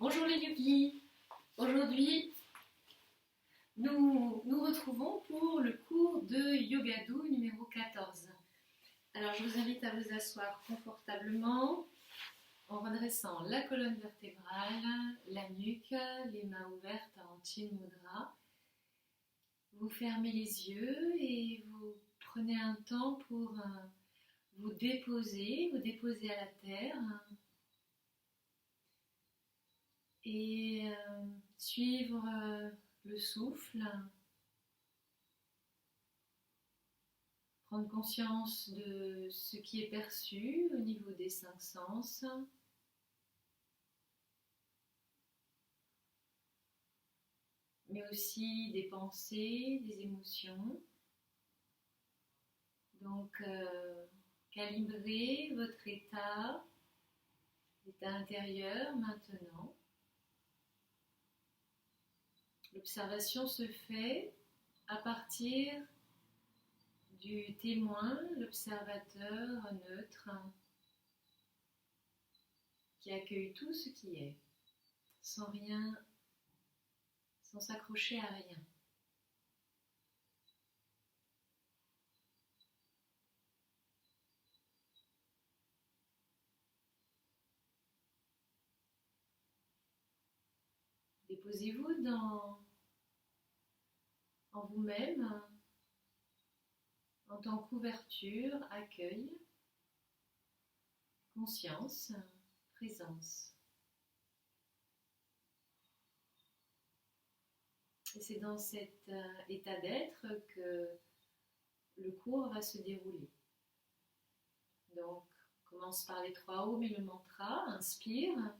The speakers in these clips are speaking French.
Bonjour les yogis. Aujourd'hui, nous nous retrouvons pour le cours de Yogadou numéro 14. Alors, je vous invite à vous asseoir confortablement en redressant la colonne vertébrale, la nuque, les mains ouvertes en Chin Mudra. Vous fermez les yeux et vous prenez un temps pour vous déposer à la terre et suivre le souffle, prendre conscience de ce qui est perçu au niveau des 5 sens, mais aussi des pensées, des émotions. Donc, calibrez votre état intérieur maintenant. L'observation se fait à partir du témoin, l'observateur neutre, qui accueille tout ce qui est, sans s'accrocher à rien. Déposez-vous en vous-même en tant qu'ouverture, accueil, conscience, présence. Et c'est dans cet état d'être que le cours va se dérouler. Donc, on commence par les 3 Om et le mantra. Inspire.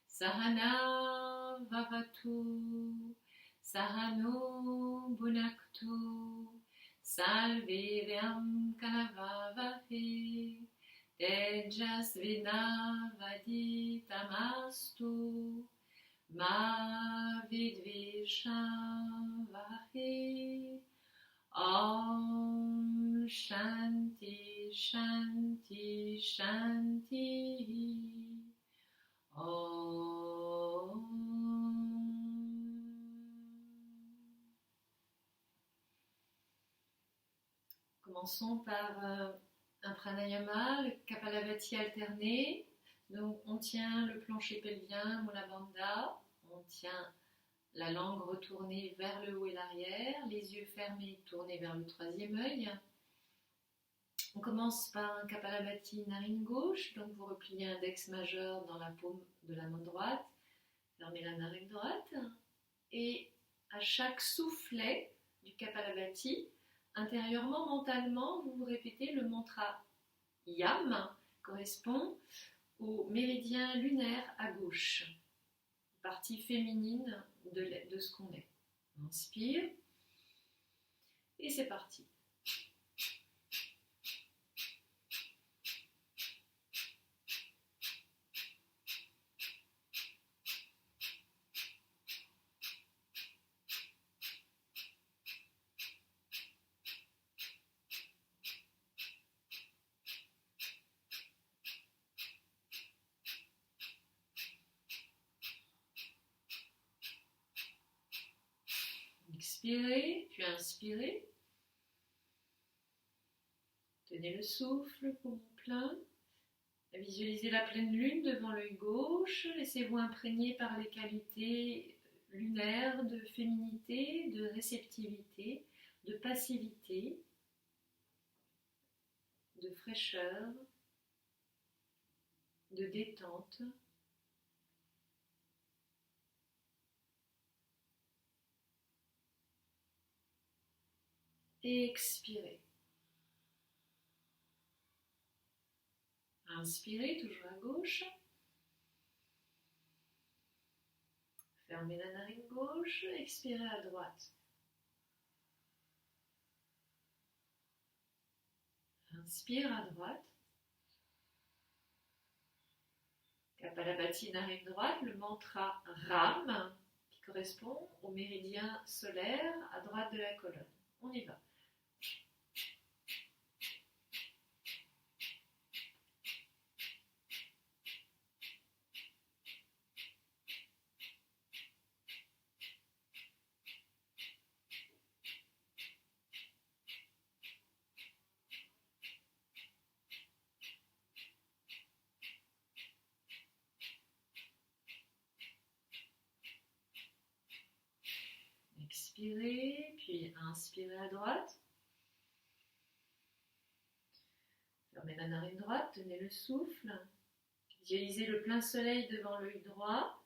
Sahana Vavatu, Sahano Bhunaktu, Salveryam Kanavavahe, Tejasvinavaditamastu, Ma Vidvishavahe. Om Shanti Shanti Shanti. Om. Commençons par un pranayama, le Kapalabhati alterné. Donc on tient le plancher pelvien, Mula Bandha, on tient la langue retournée vers le haut et l'arrière, les yeux fermés tournés vers le 3e œil. On commence par un Kapalabhati narine gauche, donc vous repliez index majeur dans la paume de la main droite, fermez la narine droite, et à chaque soufflet du Kapalabhati, intérieurement, mentalement, vous vous répétez le mantra Yam, correspond au méridien lunaire à gauche, partie féminine de ce qu'on est. On inspire, et c'est parti. Expirez, puis inspirez. Tenez le souffle, poumon plein. Visualisez la pleine lune devant l'œil gauche. Laissez-vous imprégner par les qualités lunaires de féminité, de réceptivité, de passivité, de fraîcheur, de détente. Et expirez. Inspirez, toujours à gauche. Fermez la narine gauche, expirez à droite. Inspire à droite. Kapalabhati, narine droite, le mantra Ram, qui correspond au méridien solaire à droite de la colonne. On y va. Expirez, puis inspirez à droite. Fermez la narine droite, tenez le souffle. Visualisez le plein soleil devant l'œil droit.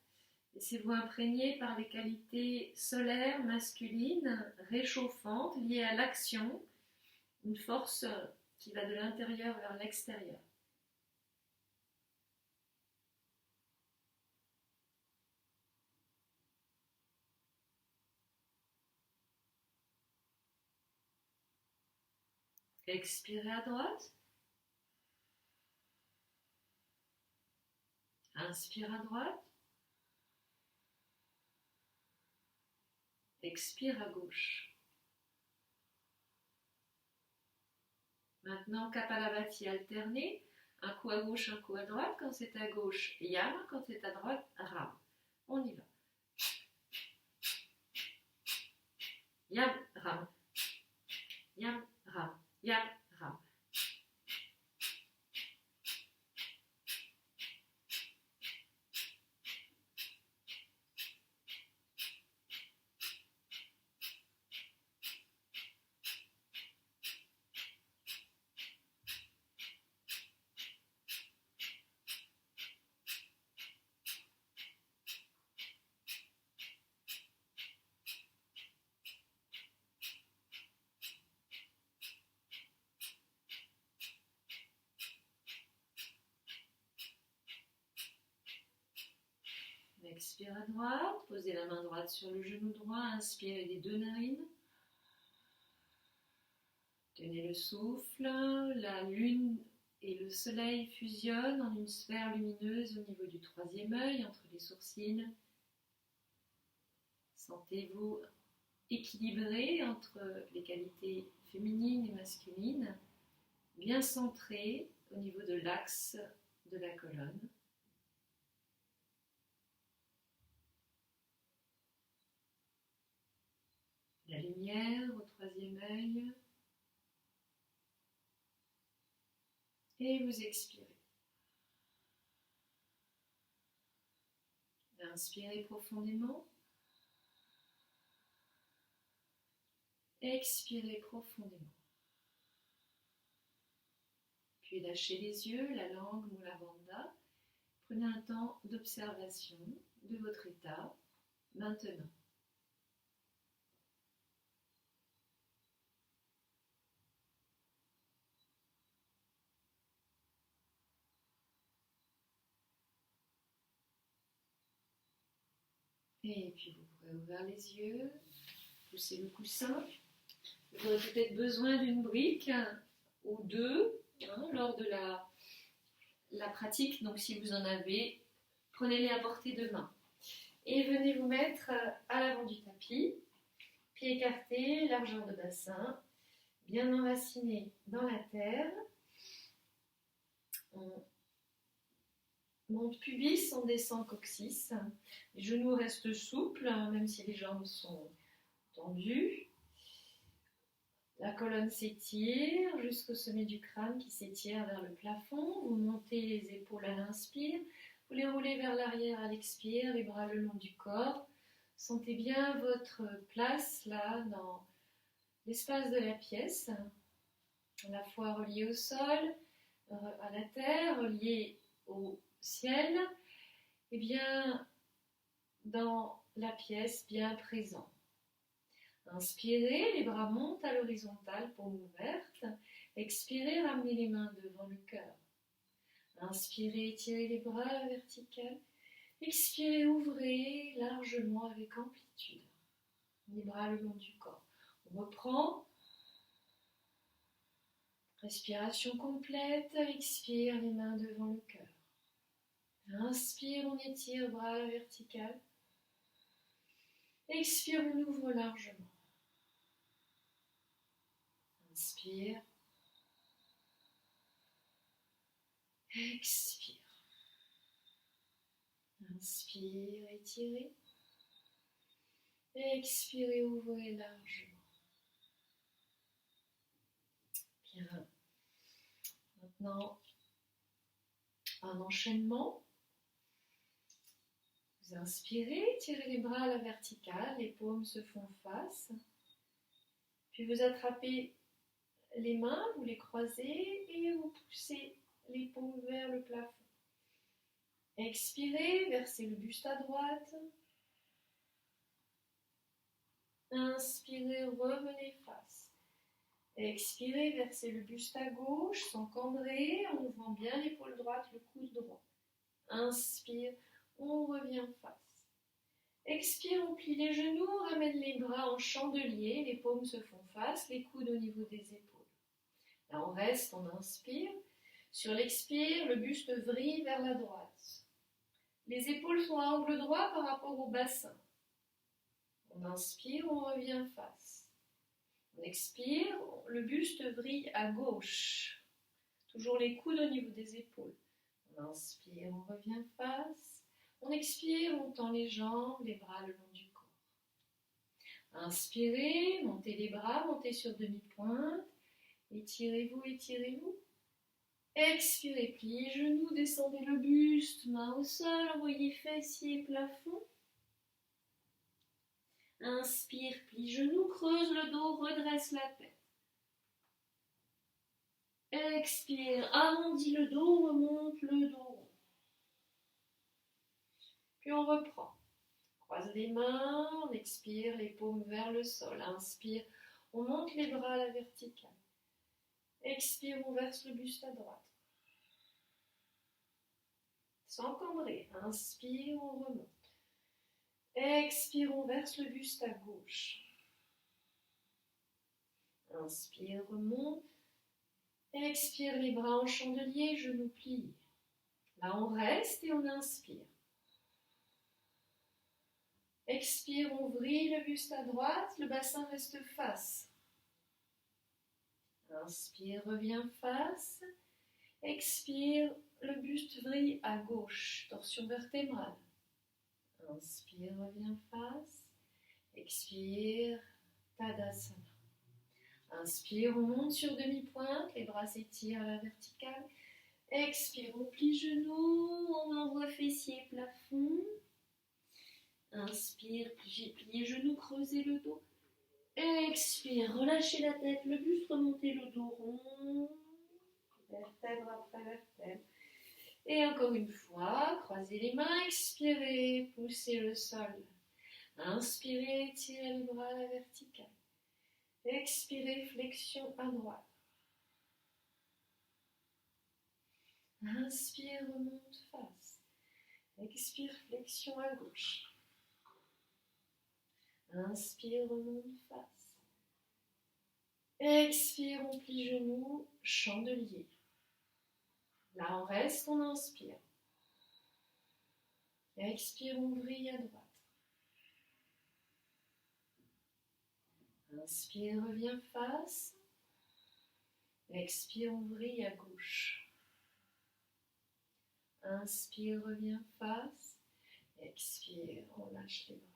Laissez-vous imprégner par les qualités solaires masculines, réchauffantes, liées à l'action, une force qui va de l'intérieur vers l'extérieur. Expirez à droite. Inspire à droite. Expire à gauche. Maintenant, Kapalabhati alterné. Un coup à gauche, un coup à droite. Quand c'est à gauche, Yam. Quand c'est à droite, Ram. On y va. Yam, Ram. Yam, Ram. Yam, Ram. Expire à droite, posez la main droite sur le genou droit, inspirez des deux narines. Tenez le souffle, la lune et le soleil fusionnent en une sphère lumineuse au niveau du troisième œil, entre les sourcils. Sentez-vous équilibré entre les qualités féminines et masculines, bien centré au niveau de l'axe de la colonne. La lumière au troisième œil. Et vous expirez. Inspirez profondément. Expirez profondément. Puis lâchez les yeux, la langue, Mula Bandha. Prenez un temps d'observation de votre état maintenant. Et puis vous pourrez ouvrir les yeux, pousser le coussin. Vous aurez peut-être besoin d'une brique ou deux lors de la pratique. Donc si vous en avez, prenez-les à portée de main. Et venez vous mettre à l'avant du tapis, pieds écartés, largeur de bassin, bien enraciné dans la terre. On monte pubis, on descend coccyx. Les genoux restent souples, même si les jambes sont tendues. La colonne s'étire jusqu'au sommet du crâne qui s'étire vers le plafond. Vous montez les épaules à l'inspire. Vous les roulez vers l'arrière à l'expire, les bras le long du corps. Sentez bien votre place là dans l'espace de la pièce, à la fois relié au sol, à la terre, relié au ciel, et bien dans la pièce, bien présent. Inspirez, les bras montent à l'horizontale, paume ouverte. Expirez, ramenez les mains devant le cœur. Inspirez, étirez les bras à la verticale. Expirez, ouvrez largement avec amplitude. Les bras le long du corps. On reprend. Respiration complète, expire les mains devant le cœur. Inspire, on étire bras à la verticale. Expire, on ouvre largement. Inspire. Expire. Inspire, étirez. Expirez, ouvrez largement. Bien. Maintenant, un enchaînement. Vous inspirez, tirez les bras à la verticale, les paumes se font face. Puis vous attrapez les mains, vous les croisez et vous poussez les paumes vers le plafond. Expirez, versez le buste à droite. Inspirez, revenez face. Expirez, versez le buste à gauche sans cambrer, en ouvrant bien l'épaule droite, le coude droit. Inspire, on revient face. Expire, on plie les genoux, on ramène les bras en chandelier, les paumes se font face, les coudes au niveau des épaules. Là, on reste, on inspire. Sur l'expire, le buste vrille vers la droite. Les épaules sont à angle droit par rapport au bassin. On inspire, on revient face. On expire, le buste vrille à gauche. Toujours les coudes au niveau des épaules. On inspire, on revient face. On expire, on tend les jambes, les bras le long du corps. Inspirez, montez les bras, montez sur demi-pointe. Étirez-vous, étirez-vous. Expirez, pliez les genoux, descendez le buste, main au sol, envoyez fessiers, plafond. Inspire, plie genoux, creuse le dos, redresse la tête. Expire, arrondis le dos, remonte le dos rond. Puis on reprend. Croise les mains, on expire, les paumes vers le sol. Inspire, on monte les bras à la verticale. Expire, on verse le buste à droite. Sans cambrer. Inspire, on remonte. Expire, on verse le buste à gauche. Inspire, remonte. Expire, les bras en chandelier, genoux pliés. Là, on reste et on inspire. Expire, on vrille le buste à droite, le bassin reste face. Inspire, reviens face. Expire, le buste vrille à gauche, torsion vertébrale. Inspire, reviens face. Expire, Tadasana. Inspire, on monte sur demi-pointe, les bras s'étirent à la verticale. Expire, on plie genoux, on envoie fessiers, plafond. Inspire, pliez genoux, creusez le dos. Expire, relâchez la tête, le buste, remontez le dos rond. Vertèbre après vertèbre. Et encore une fois, croisez les mains, expirez, poussez le sol. Inspirez, tirez les bras à la verticale. Expirez, flexion à droite. Inspire, remonte face. Expire, flexion à gauche. Inspire, remonte face. Expire, on plie genoux, chandelier. Là, on reste, on inspire. Expire, on vrille à droite. Inspire, reviens face. Expire, on vrille à gauche. Inspire, reviens face. Expire, on lâche les bras.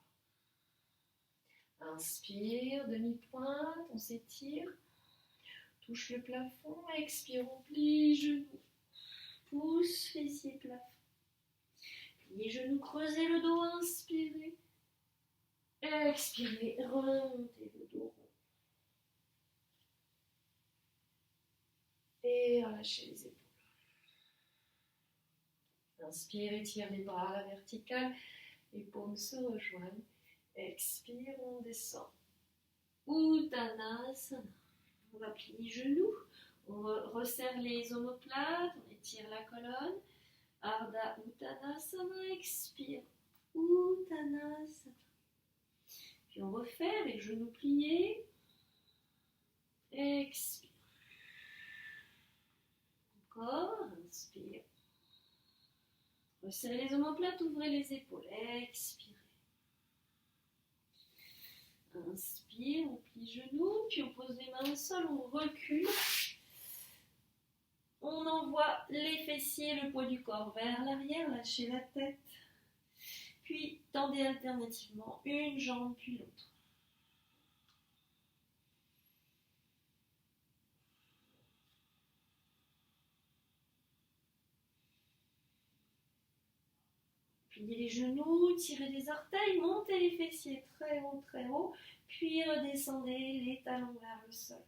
Inspire, demi-pointe, on s'étire. Touche le plafond. Expire, on plie genoux. Pousse, fessiers, plafond. Pliez genoux, creusez le dos, inspirez. Expirez, remontez le dos rond. Et relâchez les épaules. Inspire, étire les bras à la verticale. Les paumes se rejoignent. Expire, on descend. Uttanasana. On va plier les genoux. On resserre les omoplates. On étire la colonne. Ardha Uttanasana. Expire. Uttanasana. Puis on refait avec genoux pliés. Expire. Inspire. Resserrez les omoplates, ouvrez les épaules. Expirez. Inspire, on plie genoux, puis on pose les mains au sol, on recule. On envoie les fessiers, le poids du corps vers l'arrière, lâchez la tête. Puis tendez alternativement une jambe puis l'autre. Pliez les genoux, tirez les orteils, montez les fessiers très haut, puis redescendez les talons vers le sol.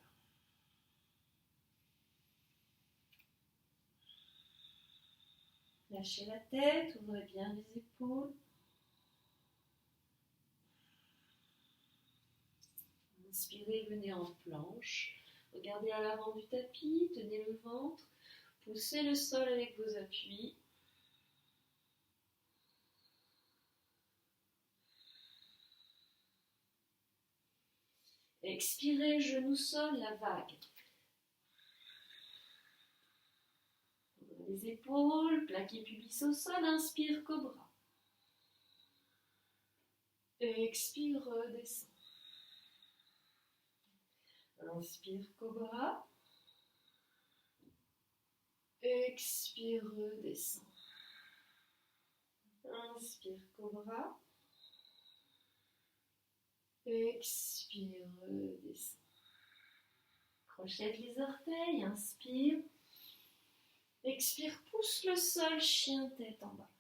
Lâchez la tête, ouvrez bien les épaules. Inspirez, venez en planche. Regardez à l'avant du tapis, tenez le ventre, poussez le sol avec vos appuis. Expirez, genou sol, la vague. Ouvrez les épaules, plaquez pubis au sol, inspire, cobra. Expire, redescend. Inspire, cobra. Expire, redescend. Inspire, cobra. Expire, redescend. Crochette les orteils, inspire. Expire, pousse le sol, chien tête en bas.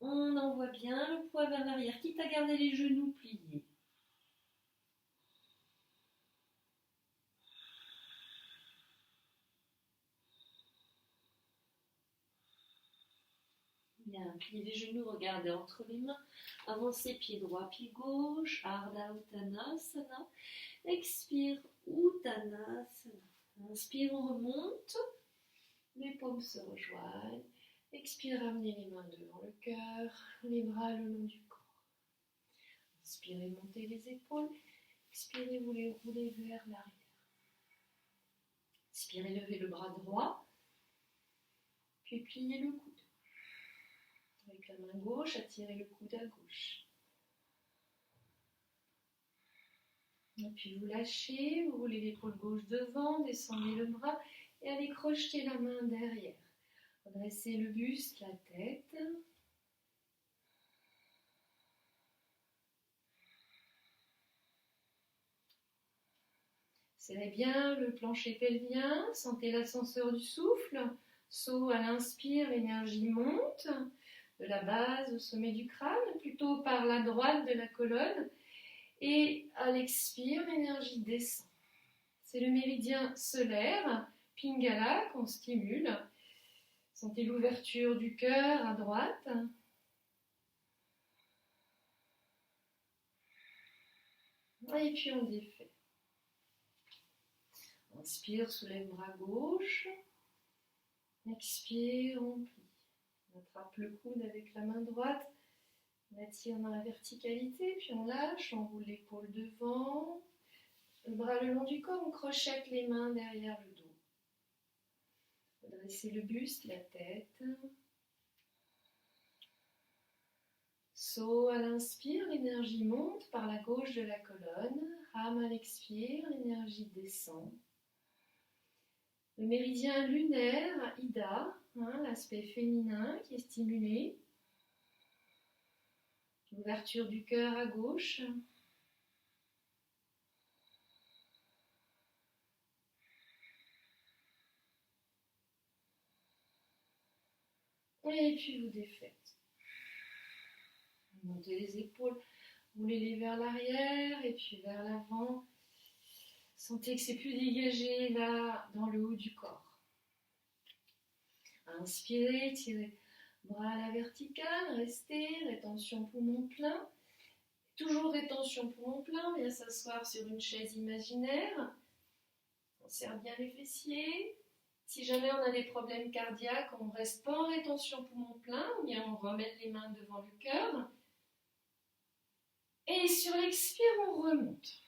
On envoie bien le poids vers l'arrière, quitte à garder les genoux pliés. Bien, pliez les genoux, regardez entre les mains. Avancez pied droit, pied gauche. Ardha Uttanasana. Expire, Uttanasana. Inspire, on remonte. Les paumes se rejoignent. Expire, ramenez les mains devant le cœur. Les bras le long du corps. Inspirez, montez les épaules. Expirez, vous les roulez vers l'arrière. Inspirez, levez le bras droit. Puis pliez le coude. Avec la main gauche, attirez le coude à gauche. Et puis vous lâchez, vous roulez l'épaule gauche devant, descendez le bras et allez crocheter la main derrière. Redressez le buste, la tête. Serrez bien le plancher pelvien, sentez l'ascenseur du souffle. Saut à l'inspire, l'énergie monte de la base au sommet du crâne, plutôt par la droite de la colonne. Et à l'expire, l'énergie descend. C'est le méridien solaire, Pingala, qu'on stimule. Sentez l'ouverture du cœur à droite. Et puis on défait. Inspire, soulève bras gauche. Expire, on plie. On attrape le coude avec la main droite. On attire dans la verticalité, puis on lâche, on roule l'épaule devant. Le bras le long du corps, on crochette les mains derrière le dos. Redressez le buste, la tête. Saut à l'inspire, l'énergie monte par la gauche de la colonne. Ram à l'expire, l'énergie descend. Le méridien lunaire, Ida, l'aspect féminin qui est stimulé. L'ouverture du cœur à gauche. Et puis vous défaites. Montez les épaules, roulez-les vers l'arrière et puis vers l'avant. Sentez que c'est plus dégagé là dans le haut du corps. Inspirez, tirez bras à la verticale, restez, rétention poumon plein. Toujours rétention poumon plein, bien s'asseoir sur une chaise imaginaire. On serre bien les fessiers. Si jamais on a des problèmes cardiaques, on ne reste pas en rétention poumon plein, ou bien on remet les mains devant le cœur. Et sur l'expire, on remonte.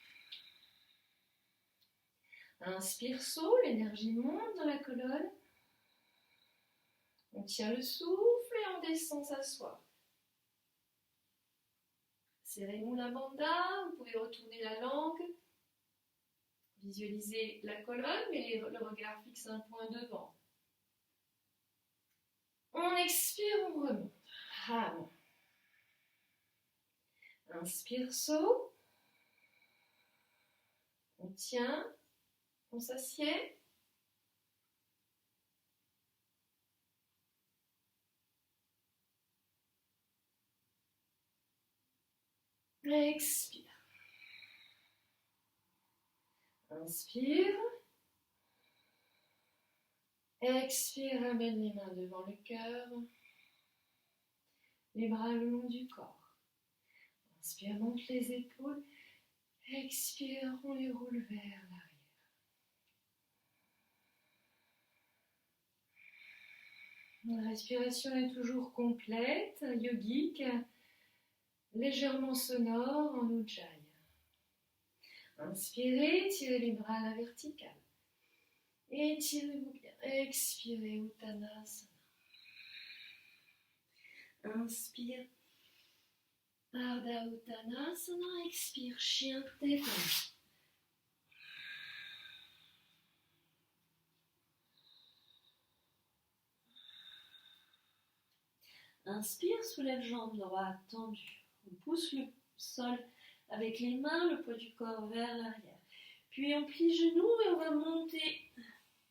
Inspire, saut, l'énergie monte dans la colonne. On tient le souffle et on descend s'asseoir. Serrez Mula Bandha, vous pouvez retourner la langue. Visualisez la colonne, mais le regard fixe un point devant. On expire, on remonte. Ham. Inspire, saut. On tient, on s'assied. Expire. Inspire. Expire, ramène les mains devant le cœur. Les bras le long du corps. Inspire, monte les épaules. Expire, on les roule vers l'arrière. La respiration est toujours complète, yogique, légèrement sonore en ujjayi. Inspirez, tirez les bras à la verticale. Étirez-vous bien. Expirez, Uttanasana. Inspire, Ardha Uttanasana. Expire, chien tête. Inspire, soulève jambe droite tendue. On pousse le sol avec les mains, le poids du corps vers l'arrière. Puis on plie genou et on va monter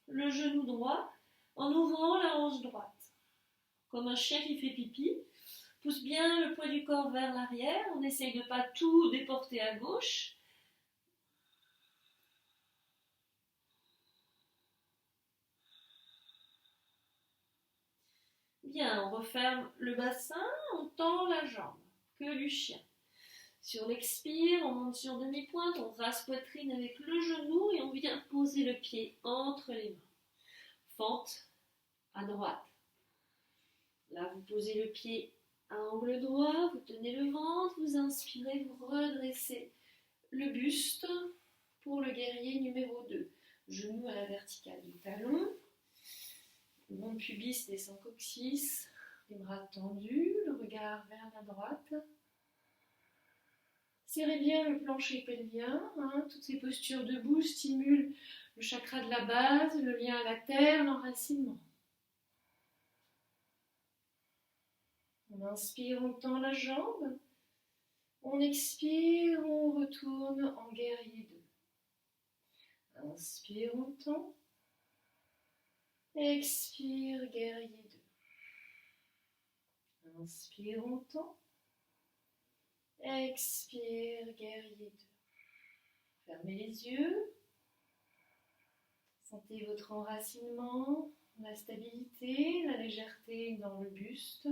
le genou droit en ouvrant la hanche droite. Comme un chien qui fait pipi. Pousse bien le poids du corps vers l'arrière. On essaye de ne pas tout déporter à gauche. Bien, on referme le bassin, on tend la jambe, queue du chien. Sur l'expire, on monte sur demi-pointe, on rase poitrine avec le genou et on vient poser le pied entre les mains. Fente à droite. Là, vous posez le pied à angle droit, vous tenez le ventre, vous inspirez, vous redressez le buste pour le guerrier numéro 2. Genou à la verticale du talon. Le long pubis descend coccyx, les bras tendus, le regard vers la droite. Serrez bien le plancher pelvien, toutes ces postures debout stimulent le chakra de la base, le lien à la terre, l'enracinement. On inspire, on tend la jambe. On expire, on retourne en guerrier 2. Inspire, on tend. Expire, guerrier 2. Inspire, on tend. Expire, guerrier 2. Fermez les yeux. Sentez votre enracinement, la stabilité, la légèreté dans le buste.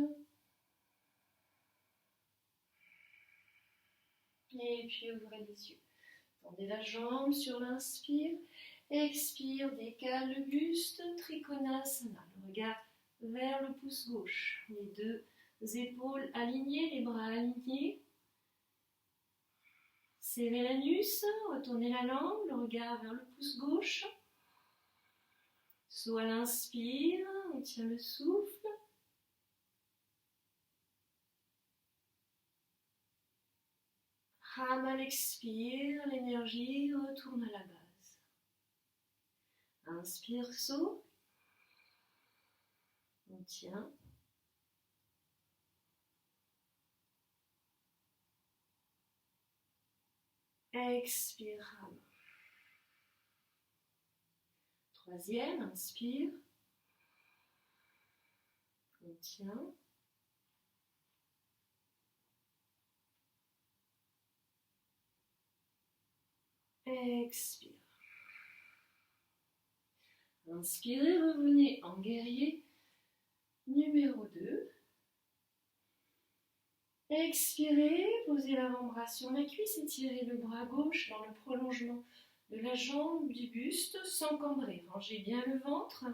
Et puis ouvrez les yeux. Tendez la jambe sur l'inspire. Expire, décale le buste, Trikonasana. Le regard vers le pouce gauche. Les deux épaules alignées, les bras alignés. Serrez l'anus, retournez la langue, le regard vers le pouce gauche. Saut à l'inspire, on tient le souffle. Ham à l'expire, l'énergie retourne à la base. Inspire, saut. On tient. Expire, Ham. Troisième, inspire. On tient. Expire. Inspirez, revenez en guerrier numéro 2. Expirez, posez l'avant-bras sur la cuisse, étirez le bras gauche dans le prolongement de la jambe du buste sans cambrer. Rangez bien le ventre,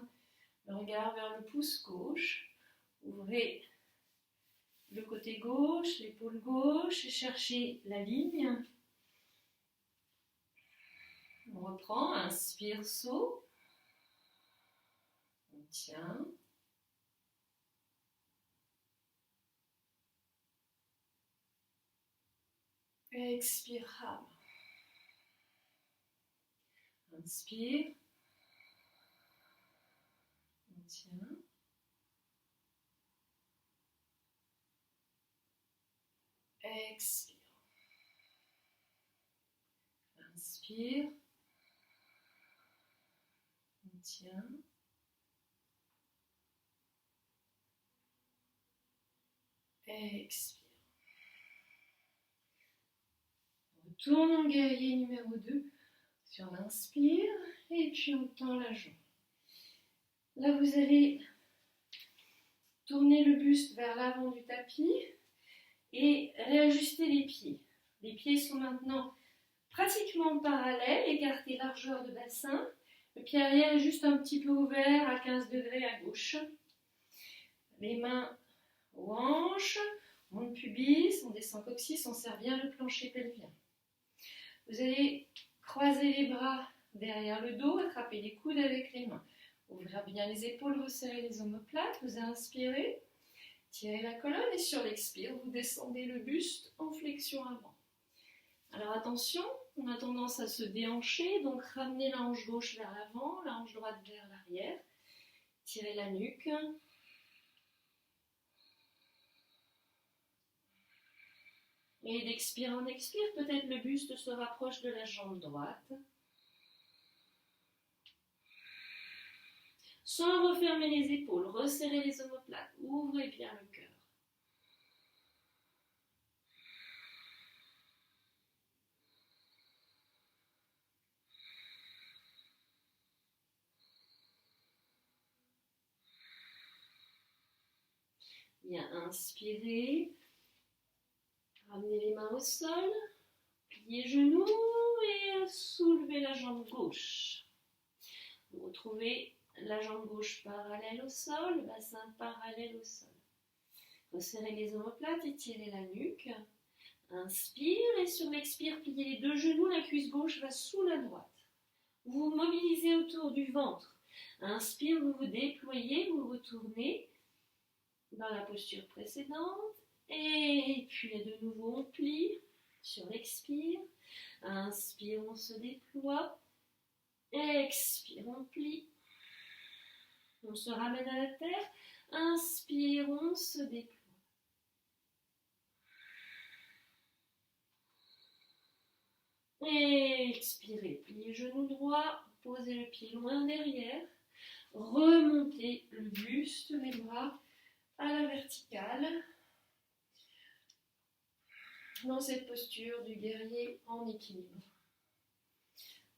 le regard vers le pouce gauche. Ouvrez le côté gauche, l'épaule gauche et cherchez la ligne. On reprend, inspire, saut. On tient. Expire, rame. Inspire. On tient. Expire. Inspire. On tient. Expire. On retourne en guerrier numéro 2 sur l'inspire et puis on tend la jambe. Là, vous allez tourner le buste vers l'avant du tapis et réajuster les pieds. Les pieds sont maintenant pratiquement parallèles, écartés largeur de bassin. Le pied arrière est juste un petit peu ouvert à 15 degrés à gauche. Les mains aux hanches, on monte pubis, on descend coccyx, on serre bien le plancher pelvien. Vous allez croiser les bras derrière le dos, attraper les coudes avec les mains. Ouvrir bien les épaules, resserrer les omoplates, vous inspirez, tirez la colonne et sur l'expire, vous descendez le buste en flexion avant. Alors attention, on a tendance à se déhancher, donc ramenez la hanche gauche vers l'avant, la hanche droite vers l'arrière, tirez la nuque. Et d'expire en expire, peut-être le buste se rapproche de la jambe droite. Sans refermer les épaules, resserrez les omoplates, ouvrez bien le cœur. Bien, inspirez. Ramenez les mains au sol, pliez genoux et soulevez la jambe gauche. Vous retrouvez la jambe gauche parallèle au sol, le bassin parallèle au sol. Resserrez les omoplates, étirez la nuque. Inspire et sur l'expire, pliez les deux genoux, la cuisse gauche va sous la droite. Vous vous mobilisez autour du ventre. Inspire, vous vous déployez, vous retournez dans la posture précédente. Et puis de nouveau on plie sur l'expire. Inspire, on se déploie. Expire, on plie. On se ramène à la terre. Inspire, on se déploie. Expirez, pliez genou droit, posez le pied loin derrière. Remontez le buste, les bras à la verticale. Dans cette posture du guerrier en équilibre.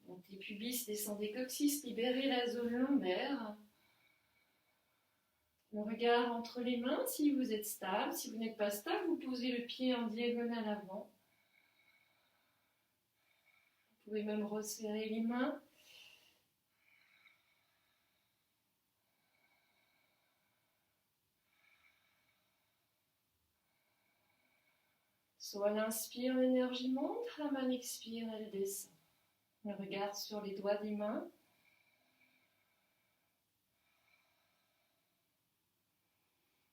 Montez pubis, descendez coccyx, libérez la zone lombaire. Le regard entre les mains, si vous êtes stable. Si vous n'êtes pas stable, vous posez le pied en diagonale avant. Vous pouvez même resserrer les mains. Soit l'inspire, l'énergie monte, à l'expire, elle descend. Le regard sur les doigts des mains.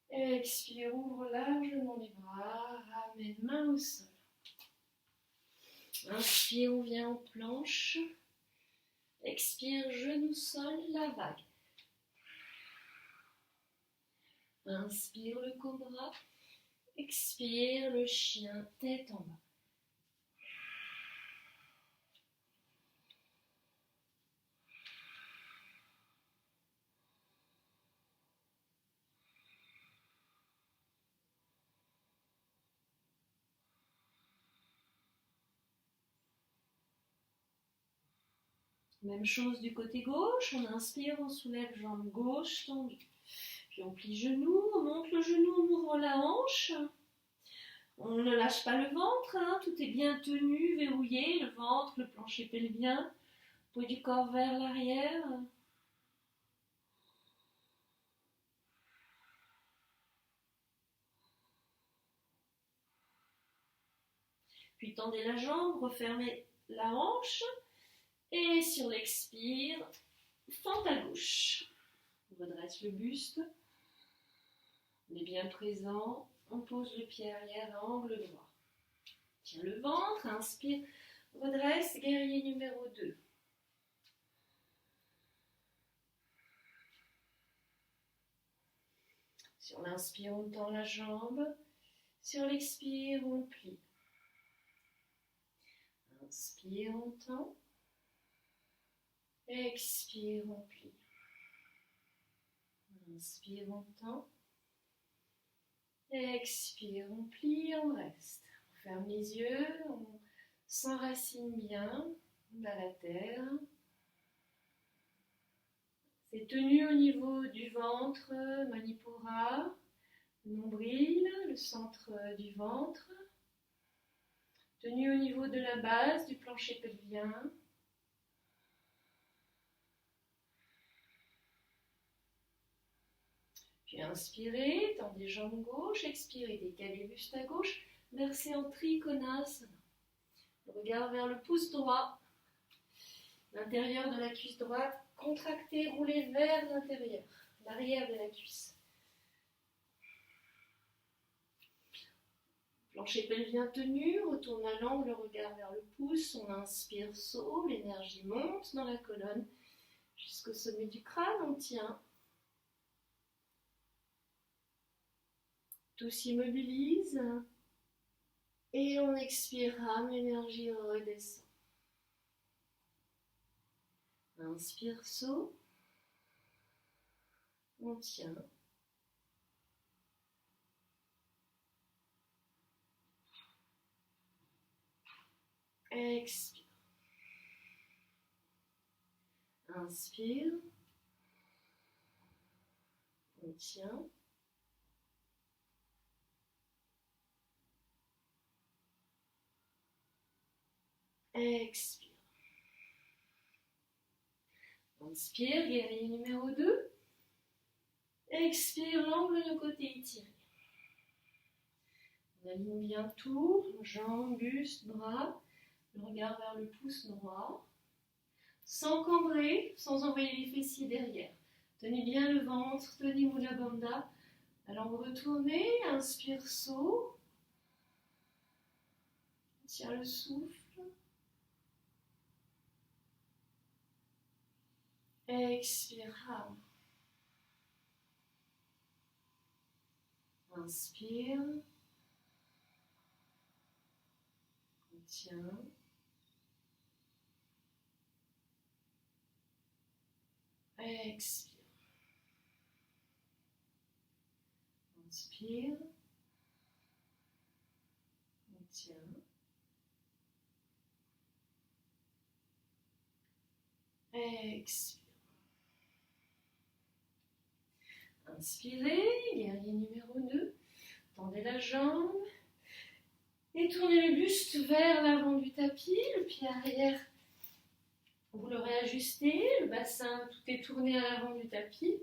Expire, ouvre largement les bras, ramène main au sol. Inspire, on vient en planche. Expire, genou sol, la vague. Inspire le cobra. Expire le chien, tête en bas. Même chose du côté gauche, on inspire, on soulève jambe gauche tendue. Puis on plie genou, on monte le genou, on ouvre la hanche. On ne lâche pas le ventre, hein, tout est bien tenu, verrouillé, le ventre, le plancher pelvien, poids du corps vers l'arrière. Puis tendez la jambe, refermez la hanche Et sur l'expire, fente à gauche. On redresse le buste. On est bien présent. On pose le pied arrière à angle droit. Tiens le ventre, inspire, redresse, guerrier numéro 2. Sur l'inspire, on tend la jambe. Sur l'expire, on plie. Inspire, on tend. Expire, on plie. Inspire, on tend. Expire, on plie, on reste. On ferme les yeux, on s'enracine bien dans la terre. C'est tenu au niveau du ventre, Manipura, le nombril, le centre du ventre. Tenu au niveau de la base du plancher pelvien. Puis inspirez, tendez jambes gauche, expirez, décalez buste à gauche, versez en Trikonasana. Le regard vers le pouce droit, l'intérieur de la cuisse droite, contractez, roulez vers l'intérieur, l'arrière de la cuisse. Plancher pelvien tenu, retourne à l'angle, le regard vers le pouce, on inspire, saut, l'énergie monte dans la colonne jusqu'au sommet du crâne, on tient. Tout s'immobilise et on expire, l'énergie redescend. Inspire, saut, on tient. Expire. Inspire, on tient. Expire. Inspire, guerrier numéro 2. Expire, l'angle de côté étiré. On aligne bien tout, jambes, buste, bras, le regard vers le pouce droit. Sans cambrer, sans envoyer les fessiers derrière. Tenez bien le ventre, tenez Mula Bandha. Alors vous retournez, inspire, saut. Tire le souffle. Expire, rame. Inspire. On tient. Expire. Inspire. On tient. Expire. Inspirez, guerrier numéro 2. Tendez la jambe. Et tournez le buste vers l'avant du tapis, le pied arrière. Vous le réajustez, le bassin, tout est tourné à l'avant du tapis.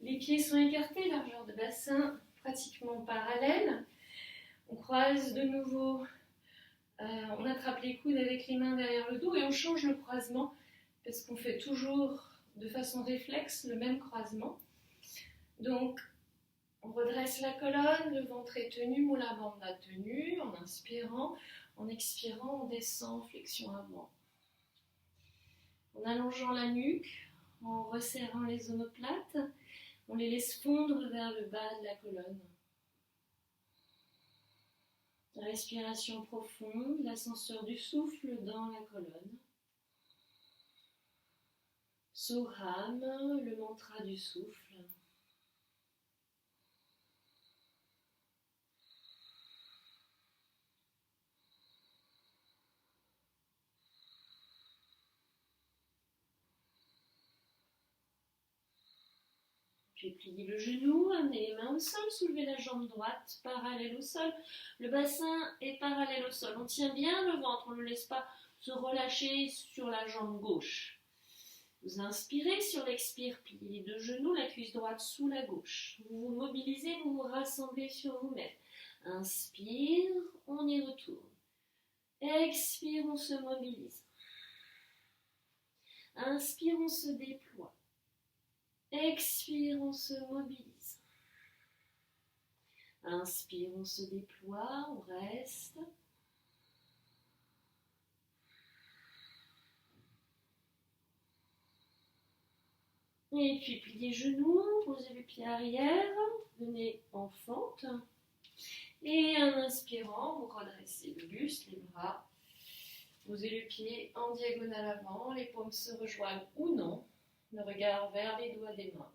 Les pieds sont écartés, largeur de bassin pratiquement parallèle. On croise de nouveau, on attrape les coudes avec les mains derrière le dos et on change le croisement parce qu'on fait toujours de façon réflexe le même croisement. Donc, on redresse la colonne, le ventre est tenu, Mula Bandha tenu, en inspirant, en expirant, on descend, flexion avant. En allongeant la nuque, en resserrant les omoplates, on les laisse fondre vers le bas de la colonne. Respiration profonde, l'ascenseur du souffle dans la colonne. Soham, le mantra du souffle. Puis pliez le genou, amenez les mains au sol, soulevez la jambe droite parallèle au sol. Le bassin est parallèle au sol. On tient bien le ventre, on ne le laisse pas se relâcher sur la jambe gauche. Vous inspirez, sur l'expire, pliez les deux genoux, la cuisse droite sous la gauche. Vous vous mobilisez, vous vous rassemblez sur vous-même. Inspire, on y retourne. Expire, on se mobilise. Inspire, on se déploie. Expire, on se mobilise. Inspire, on se déploie, on reste. Et puis pliez les genoux, posez le pied arrière, venez en fente. Et en inspirant, vous redressez le buste, les bras. Posez le pied en diagonale avant, les paumes se rejoignent ou non. Le regard vers les doigts des mains.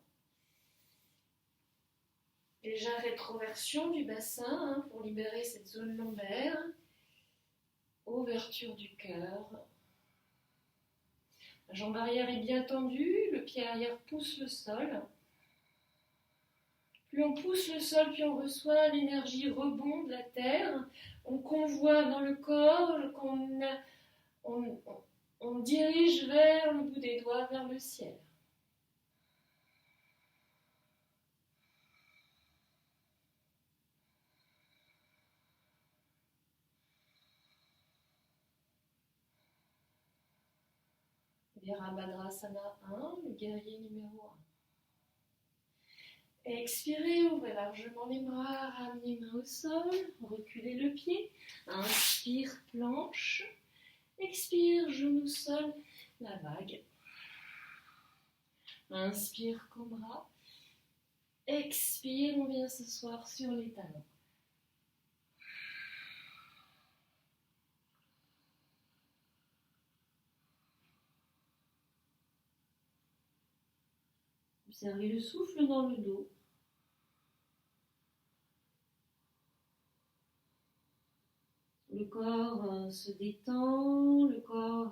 Légère rétroversion du bassin pour libérer cette zone lombaire. Ouverture du cœur. La jambe arrière est bien tendue, le pied arrière pousse le sol. Plus on pousse le sol, plus on reçoit l'énergie rebond de la terre. On convoie dans le corps, on dirige vers le bout des doigts, vers le ciel. Virabhadrasana 1, le guerrier numéro 1. Expirez, ouvrez largement les bras, ramenez les mains au sol, reculez le pied. Inspire, planche. Expire, genou sol, la vague. Inspire, cobra. Expire, on vient s'asseoir sur les talons. Observez le souffle dans le dos. Le corps se détend, le corps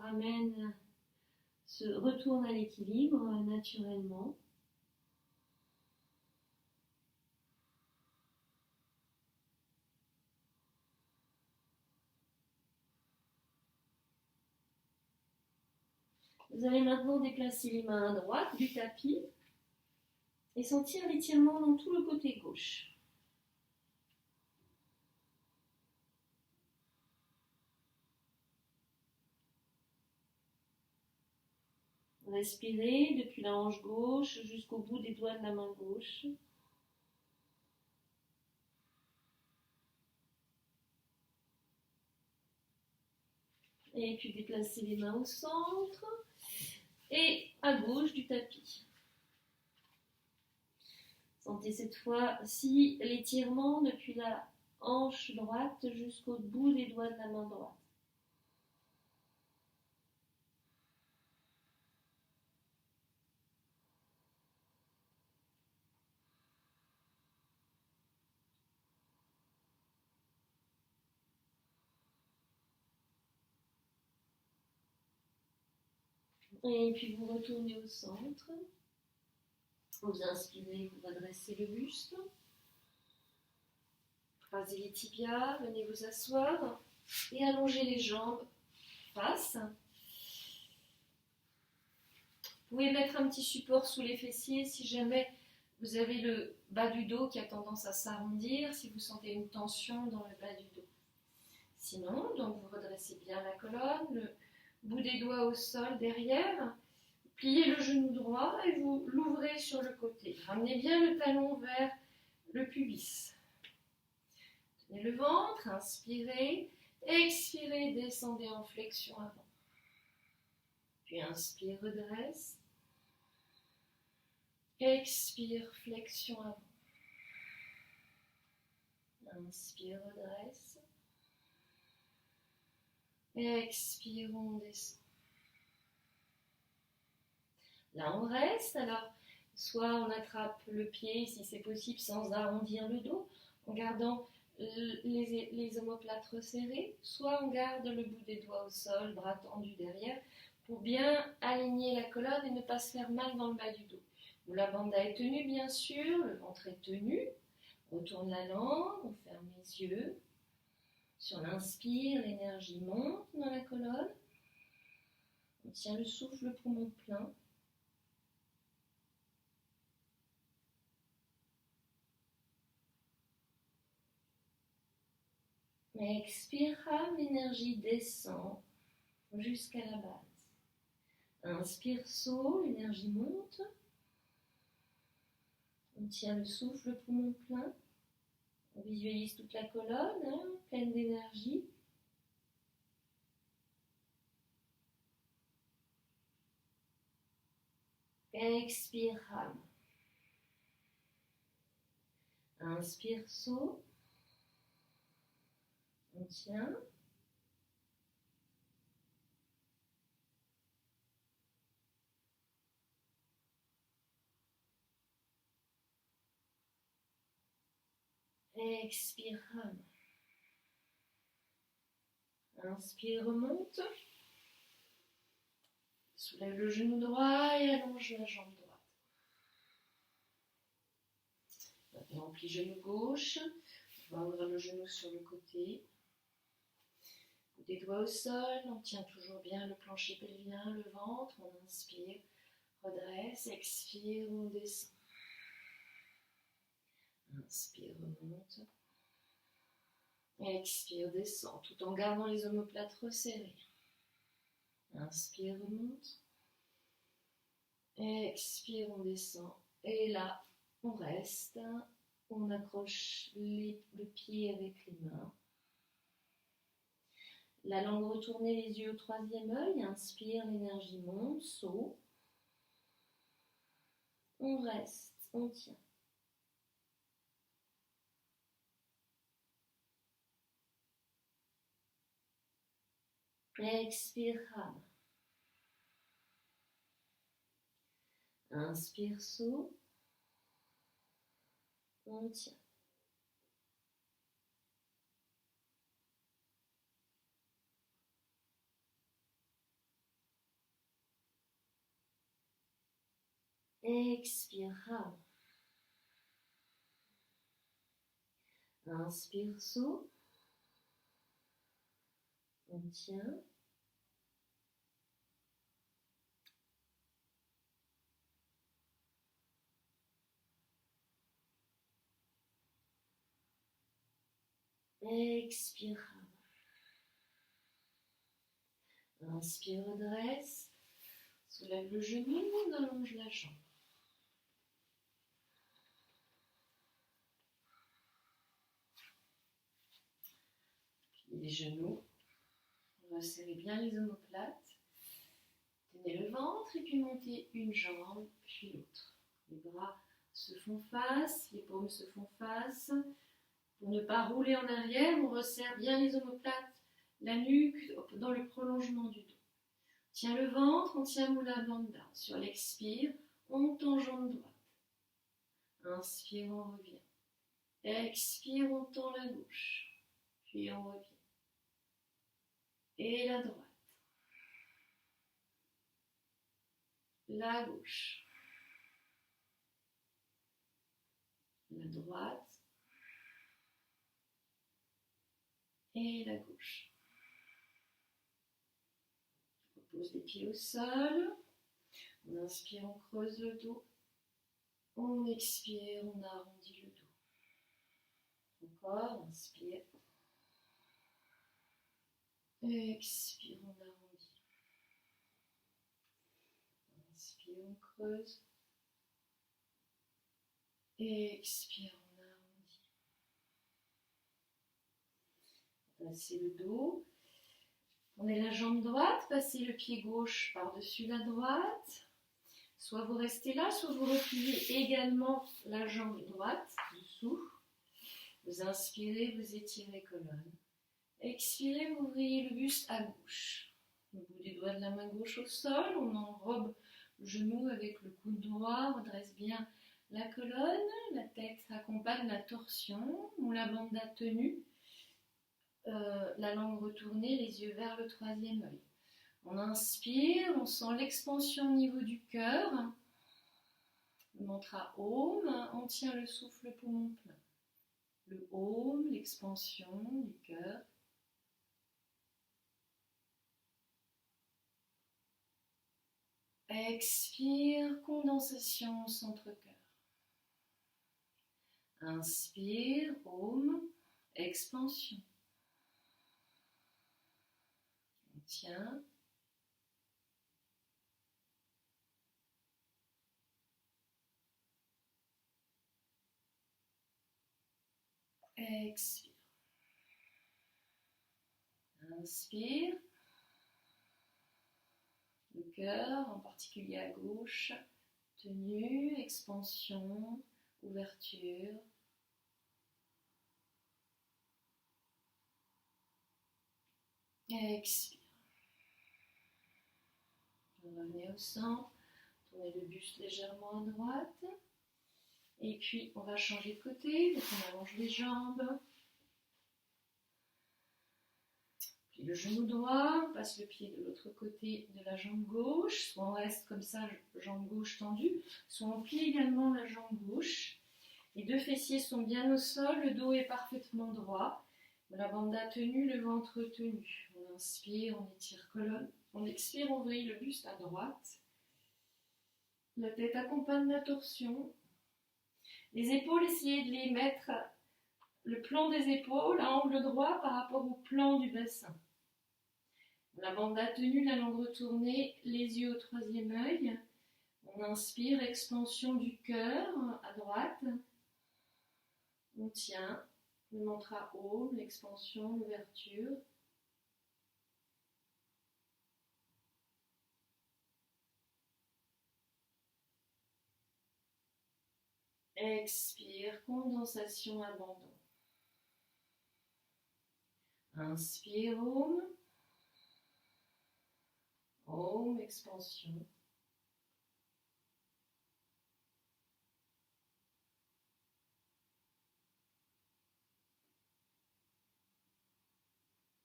retourne à l'équilibre naturellement. Vous allez maintenant déplacer les mains à droite du tapis et sentir l'étirement dans tout le côté gauche. Respirez depuis la hanche gauche jusqu'au bout des doigts de la main gauche. Et puis déplacez les mains au centre et à gauche du tapis. Sentez cette fois-ci l'étirement depuis la hanche droite jusqu'au bout des doigts de la main droite. Et puis vous retournez au centre. Vous inspirez, vous redressez le buste. Croisez les tibias, venez vous asseoir et allongez les jambes face. Vous pouvez mettre un petit support sous les fessiers si jamais vous avez le bas du dos qui a tendance à s'arrondir, si vous sentez une tension dans le bas du dos. Sinon, donc vous redressez bien la colonne, le bout des doigts au sol derrière, pliez le genou droit et vous l'ouvrez sur le côté. Ramenez bien le talon vers le pubis. Tenez le ventre, inspirez, expirez, descendez en flexion avant. Puis inspire, redresse. Expire, flexion avant. Inspire, redresse. Expire, on descend. Là, on reste. Alors, soit on attrape le pied, si c'est possible, sans arrondir le dos, en gardant les omoplates resserrés, soit on garde le bout des doigts au sol, bras tendus derrière, pour bien aligner la colonne et ne pas se faire mal dans le bas du dos. Où la bandha est tenue, bien sûr, le ventre est tenu. On retourne la langue, on ferme les yeux. Sur l'inspire, l'énergie monte dans la colonne. On tient le souffle, le poumon plein. Expire, l'énergie descend jusqu'à la base. Inspire, saut, l'énergie monte. On tient le souffle, le poumon plein. On visualise toute la colonne, hein, pleine d'énergie. Expire, rame. Inspire, saut. On tient. Expire, rame. Inspire, remonte. Soulève le genou droit et allonge la jambe droite. Maintenant, on plie genou gauche. On va ouvrir le genou sur le côté. Des doigts au sol. On tient toujours bien le plancher pelvien, le ventre. On inspire, redresse, expire, on descend. Inspire, remonte. Expire, descend, tout en gardant les omoplates resserrées. Inspire, remonte. Expire, on descend. Et là, on reste. On accroche le pied avec les mains. La langue retournée, les yeux au troisième œil. Inspire, l'énergie monte, saut. On reste, on tient. Expire, rame. Inspire, saut. On tient. Expire, rame. Inspire, saut. On tient. Expire, rame. Inspire, redresse. Soulève le genou, on allonge la jambe. Les genoux. Resserrez bien les omoplates. Tenez le ventre et puis montez une jambe, puis l'autre. Les bras se font face, les paumes se font face. Pour ne pas rouler en arrière, on resserre bien les omoplates, la nuque dans le prolongement du dos. On tient le ventre, on tient Mula Bandha. Sur l'expire, on tend jambe droite. Inspire, on revient. Expire, on tend la gauche. Puis on revient. Et la droite. La gauche. La droite. Et la gauche. On pose les pieds au sol. On inspire, on creuse le dos. On expire, on arrondit le dos. Encore, inspire. Expire, on arrondit. Inspire, on creuse. Expire, on arrondit. Passez le dos. Prenez la jambe droite, passez le pied gauche par-dessus la droite. Soit vous restez là, soit vous repliez également la jambe droite dessous. Vous inspirez, vous étirez colonne. Expirez, vous ouvrez le buste à gauche. Le bout des doigts de la main gauche au sol, on enrobe le genou avec le coude droit, redresse bien la colonne, la tête accompagne la torsion, Mula Bandha tenue, la langue retournée, les yeux vers le troisième œil. On inspire, on sent l'expansion au niveau du cœur, le mantra Om, on tient le souffle poumon plein. Le Om, l'expansion du cœur. Expire, condensation au centre-cœur. Inspire, Om, expansion. On tient. Expire. Inspire. Le cœur, en particulier à gauche, tenu, expansion, ouverture. Expire. Revenez au centre, tournez le buste légèrement à droite. Et puis, on va changer de côté, donc on allonge les jambes. Puis le genou droit, on passe le pied de l'autre côté de la jambe gauche. Soit on reste comme ça, jambe gauche tendue, soit on plie également la jambe gauche. Les deux fessiers sont bien au sol, le dos est parfaitement droit. La bandha tenue, le ventre tenu. On inspire, on étire colonne. On expire, on vrille le buste à droite. La tête accompagne la torsion. Les épaules, essayez de les mettre, le plan des épaules à angle droit par rapport au plan du bassin. La bandha tenue, la langue retournée, les yeux au troisième œil. On inspire, expansion du cœur à droite. On tient. Le mantra Om, l'expansion, l'ouverture. Expire, condensation, abandon. Inspire, Om. Om, expansion.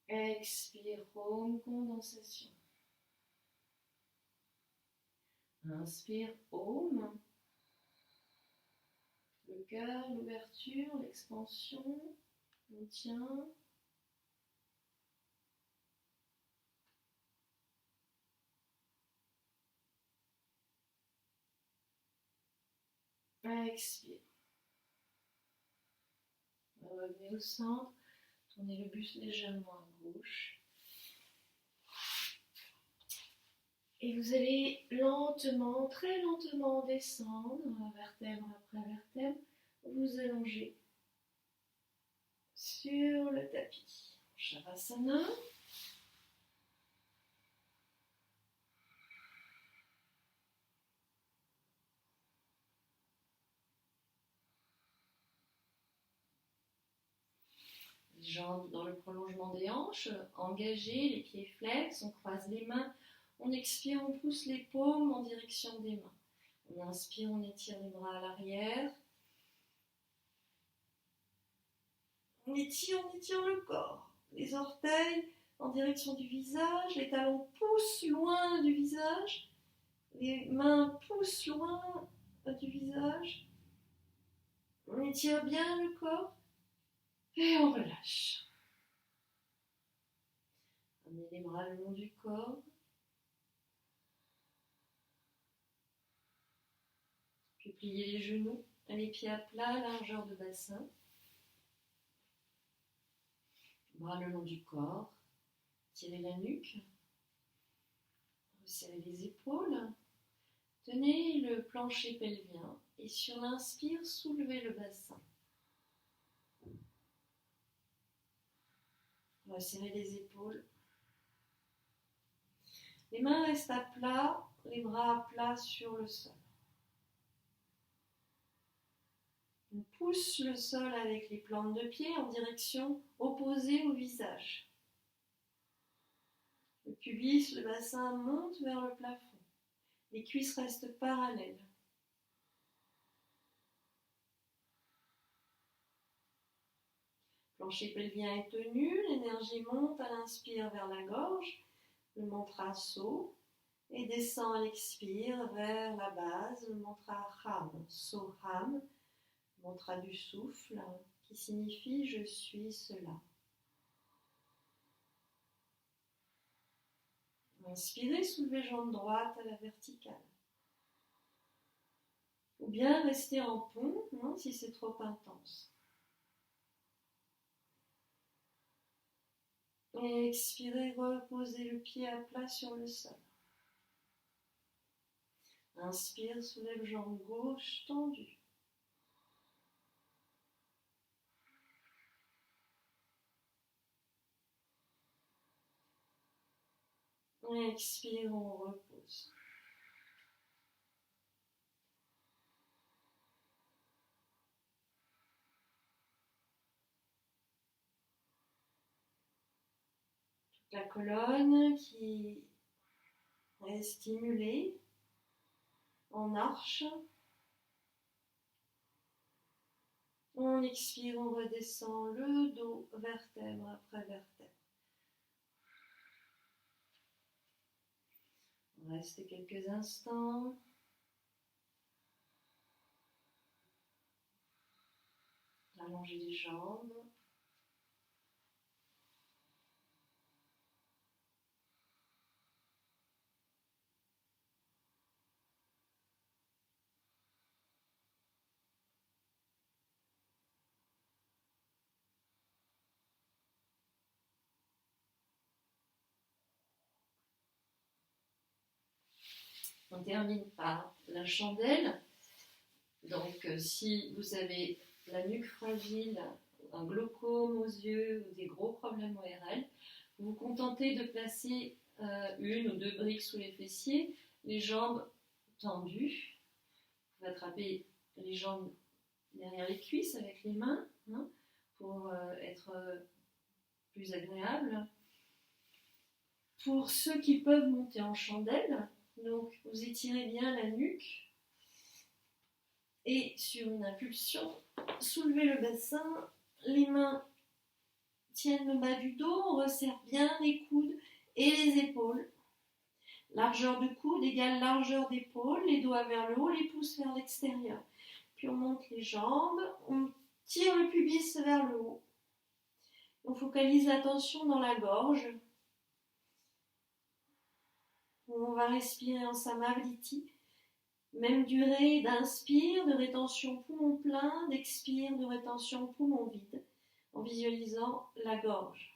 Expire, Om, condensation. Inspire, Om. Le cœur, l'ouverture, l'expansion. On tient. Expire. Revenez au centre. Tournez le buste légèrement à gauche. Et vous allez lentement, très lentement descendre, vertèbre après vertèbre, vous allongez sur le tapis. Shavasana. Les jambes dans le prolongement des hanches, engagées, les pieds flex, on croise les mains. On expire, on pousse les paumes en direction des mains. On inspire, on étire les bras à l'arrière. On étire le corps. Les orteils en direction du visage, les talons poussent loin du visage, les mains poussent loin du visage. On étire bien le corps et on relâche. Amenez les bras le long du corps. Puis pliez les genoux, les pieds à plat, largeur de bassin. Bras le long du corps. Tirez la nuque. Resserrez les épaules. Tenez le plancher pelvien et sur l'inspire, soulevez le bassin. Resserrez les épaules. Les mains restent à plat, les bras à plat sur le sol. On pousse le sol avec les plantes de pied en direction opposée au visage. Le pubis, le bassin monte vers le plafond. Les cuisses restent parallèles. Le plancher pelvien est tenu, l'énergie monte à l'inspire vers la gorge, le mantra So, et descend à l'expire vers la base, le mantra Ham, Soham, mantra du souffle, qui signifie je suis cela. Inspirez, soulevez jambe droite à la verticale. Ou bien restez en pont si c'est trop intense. Et expirez, reposez le pied à plat sur le sol. Inspire, soulève jambe gauche tendue. Expire, on repose. Toute la colonne qui est stimulée en arche. On expire, on redescend le dos, vertèbre après vertèbre. On reste quelques instants. Allonger les jambes. On termine par la chandelle. Donc, si vous avez la nuque fragile, un glaucome aux yeux ou des gros problèmes ORL, vous vous contentez de placer une ou deux briques sous les fessiers, les jambes tendues. Vous attrapez les jambes derrière les cuisses avec les mains pour être plus agréable. Pour ceux qui peuvent monter en chandelle, donc vous étirez bien la nuque et sur une impulsion, soulevez le bassin, les mains tiennent le bas du dos, on resserre bien les coudes et les épaules. Largeur de coude égale largeur d'épaule, les doigts vers le haut, les pouces vers l'extérieur. Puis on monte les jambes, on tire le pubis vers le haut. On focalise l'attention dans la gorge. On va respirer en Samadhi. Même durée d'inspire, de rétention poumon plein, d'expire, de rétention poumon vide, en visualisant la gorge.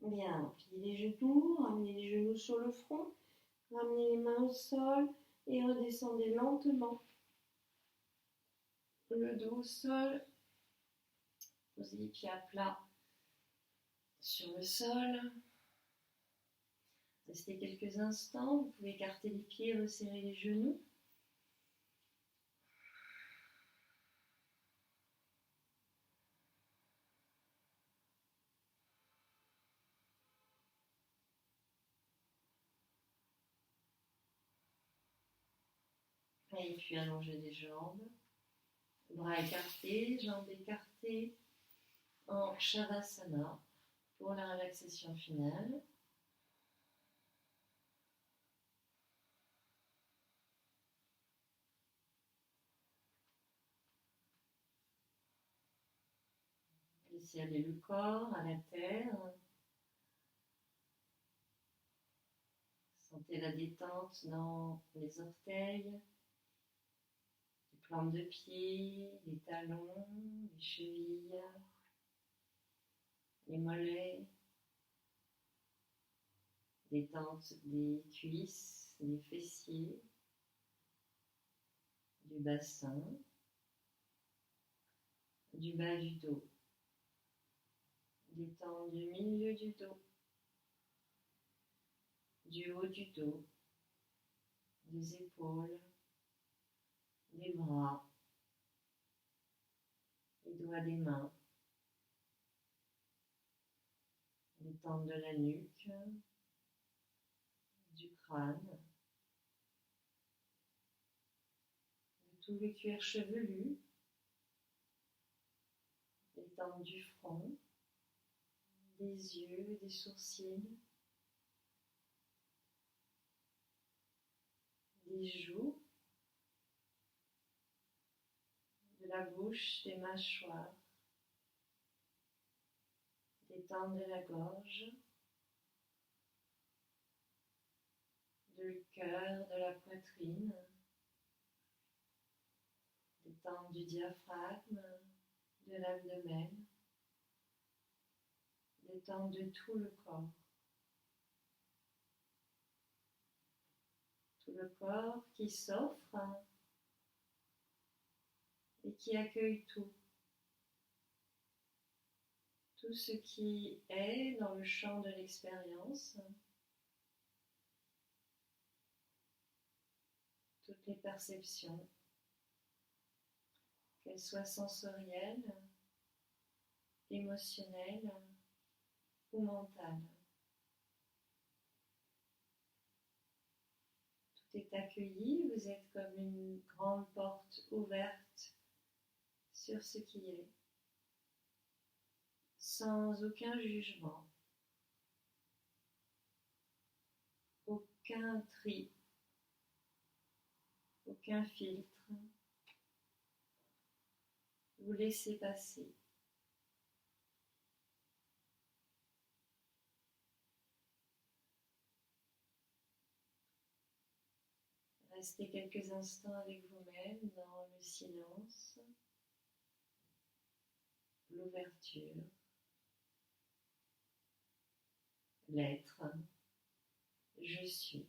Bien, pliez les genoux, ramenez les genoux sur le front, ramenez les mains au sol et redescendez lentement. Le dos au sol, posez les pieds à plat sur le sol. Restez quelques instants, vous pouvez écarter les pieds, resserrer les genoux. Et puis allonger les jambes, bras écartés, jambes écartées en Shavasana pour la relaxation finale. Laissez aller le corps à la terre. Sentez la détente dans les orteils, les plantes de pied, les talons, les chevilles, les mollets. Détente des cuisses, des fessiers, du bassin, du bas du dos. Détente du milieu du dos, du haut du dos, des épaules, des bras, les doigts des mains. Détente de la nuque, du crâne, tout le cuir chevelu, détendre du front, des yeux, des sourcils, des joues, de la bouche, des mâchoires, détendre de la gorge, du cœur, de la poitrine, détendre du diaphragme, de l'abdomen, détendre de tout le corps. Tout le corps qui s'offre et qui accueille tout. Tout ce qui est dans le champ de l'expérience, toutes les perceptions, qu'elles soient sensorielles, émotionnelles ou mentales. Tout est accueilli, vous êtes comme une grande porte ouverte sur ce qui est, sans aucun jugement, aucun tri, aucun filtre. Vous laissez passer. Restez quelques instants avec vous-même dans le silence, l'ouverture, l'être, je suis.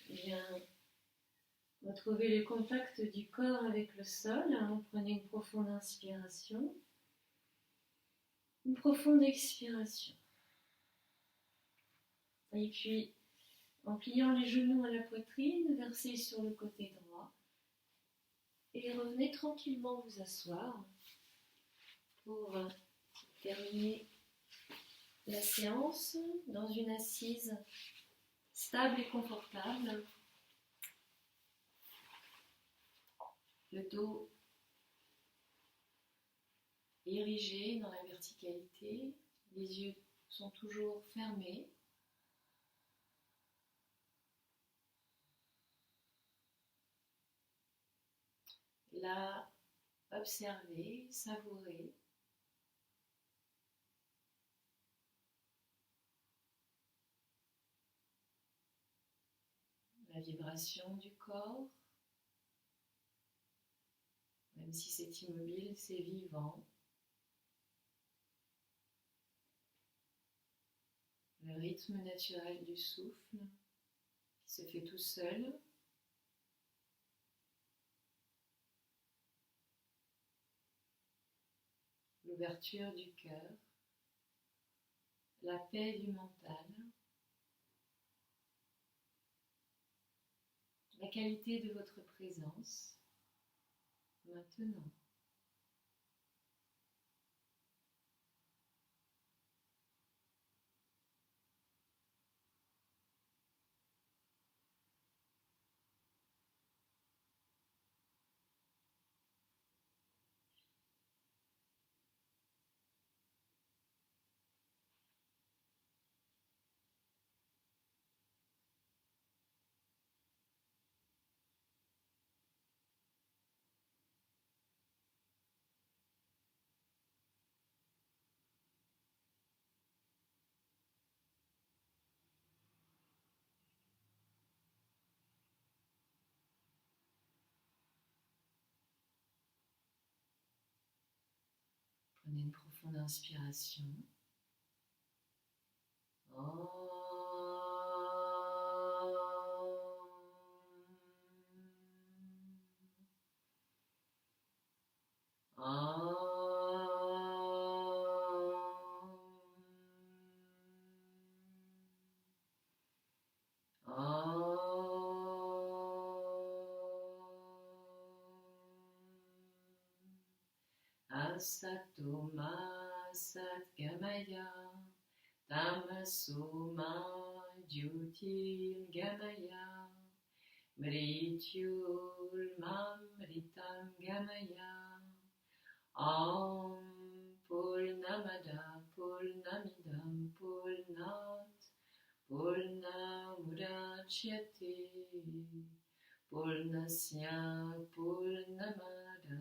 Bien, retrouvez le contact du corps avec le sol. Prenez une profonde inspiration, une profonde expiration. Et puis, en pliant les genoux à la poitrine, versez sur le côté droit et revenez tranquillement vous asseoir pour terminer la séance dans une assise stable et confortable. Le dos érigé dans la verticalité, les yeux sont toujours fermés. Là, observez, savourez la vibration du corps, Même si c'est immobile, c'est vivant. Le rythme naturel du souffle qui se fait tout seul. L'ouverture du cœur, la paix du mental, la qualité de votre présence maintenant. Prenez une profonde inspiration. Asato ma satgamaya, tamaso ma jyotirgamaya, mrityul mamritam gamaya. Om Purnamada Purnamidam Purnat Purnamudachyate Purnasya Purnamadaya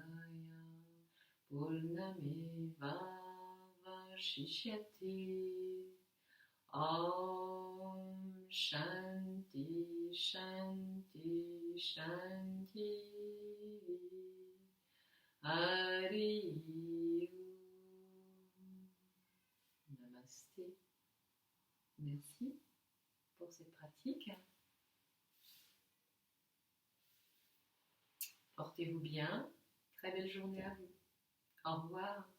Purnameva Vashishyate. Om Shanti Shanti Shanti. Hari Namasté. Merci pour cette pratique. Portez-vous bien. Très belle journée à vous. Au revoir.